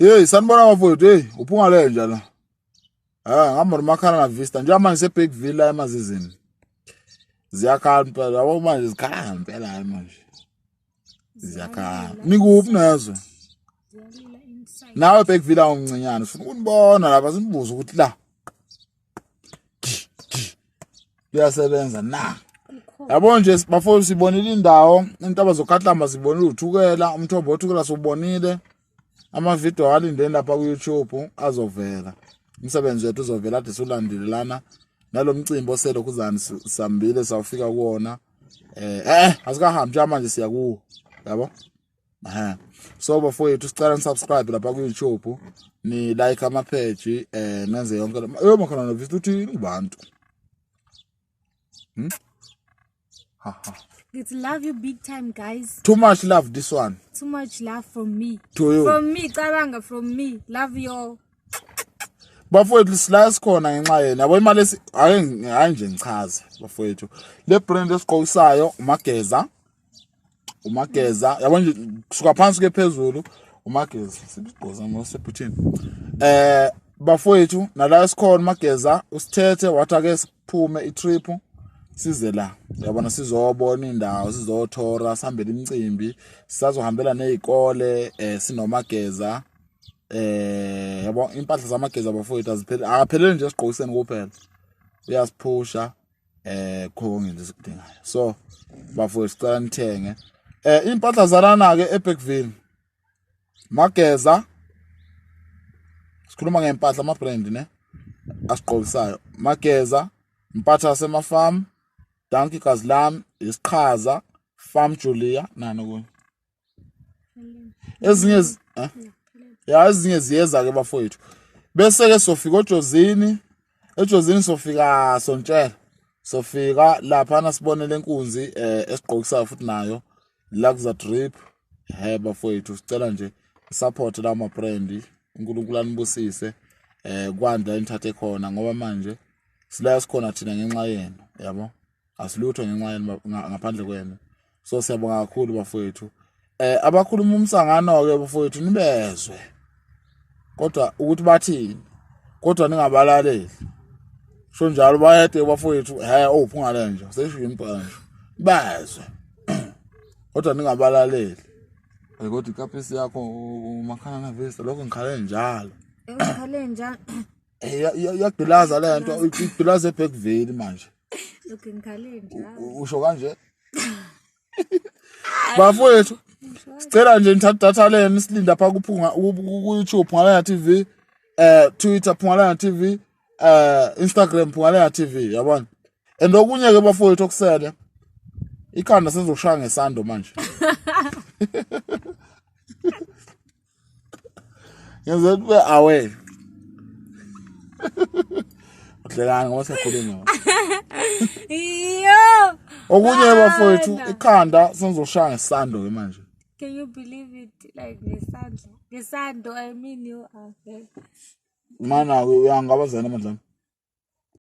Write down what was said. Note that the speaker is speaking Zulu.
Hey, sanibona bafowethu, hey, uphungale njalo. Ngihamba nomakhana na Vista. Nje manje eBergville la emazizini. Ziyakhala impela, yabo manje zikhala impela manje. Ziyakhala. Nikuphi nazo? Nawe eBergville awumncinyane, ufuna ukunibona lapha sinibuza ukuthi la. Kuyasebenza na. Yabo nje bafowethu sibonile indawo, intaba zokhahlamba sibonile uthukela, umthombo othukela sobonile. Ama-video alindeni lapha ku-YouTube azovela. Umsebenzi wethu uzovela ade sulandelelana nalomcimbi oselokhuzana sambile sawufika kuwona. Asikahambi nje manje siya kuwo. Yabo? So bafowethu sicela nisubscribe lapha ku-YouTube, ni like ama-page, nenze yonke lo. Makhona no Vista uthi ubantu. It's love you big time, guys. Too much love this one. Too much love from me. To you. From me, Karanga, from me. Love you all. Bafowethu sila sikhona ngenxa yena. Yabo imali nje ngichaze bafowethu. Le brand esiqokisayo umageza. Yabo nje kusuka phansi ke phezulu umageza. Sibigoza ngosebuthini. Bafowethu nala sikhona umageza usithethe wathi ake siphume itrip. Size la yabona sizobona indawo sizothora sihambele imicimbi sisazohambela nezikole sinomageza yabo impahla zamageza bafowethu akaphelele nje siqokiseni kuphela uyasiphusha khonke nje sikudingayo so bafowethu sicela nithenge impahla zalana ke eBergville mageza sikhuluma ngempahla ama brand ne asiqokisayo mageza impahla semafarm Donkey Kazlam, isiqhaza, Farm Julia, nani okunye. Ezinye ziyeza ke bafowethu. Bese ke sofika ejozini sofika sontshela. Sofika lapha na sibone lenkunzi esiqokisayo futhi nayo Luxury Drip. Bafowethu sicela nje support la ma brand. uNkulunkulu anibusise kwanda enithathe khona ngoba manje sila sikhona thina ngenxa yenu, yabo. Asilutho ngenxa yenu ngaphandle kwenu. So siyabonga kakhulu bafowethu. Abakhuluma umsangano ke bafowethu nibezwe. Kodwa ukuthi bathini? Kodwa ningabalaleli. Sho njalo bayede bafowethu, uphungale nje. Sesho impela nje. Bazwe. Kodwa ningabalaleli. Kodwa ikapesi yakho umakhana na Vista lokho ngikhale njalo. Ngikhale njalo. Iyagqilaza lento, igqilaza eBergville manje. Lokho ngikhale njalo. Usho kanje? Bafowethu sicela nje nithatha data leni silinda pha kuphunga ku-YouTube Phungalanga TV, Twitter Phungalanga TV, Instagram Phungalanga TV, yabona. And okunye ke bafowethu okusele ikhanda sezokushaya ngesando manje. Yenze ube aware. Uhlekani ngoba siyakhuluma. Yo! Okunye bafowethu ikhanda sezokushaya ngesando ke manje. Can you believe it? Like Nesando, I mean you are. Mana uyangabazana mandlana.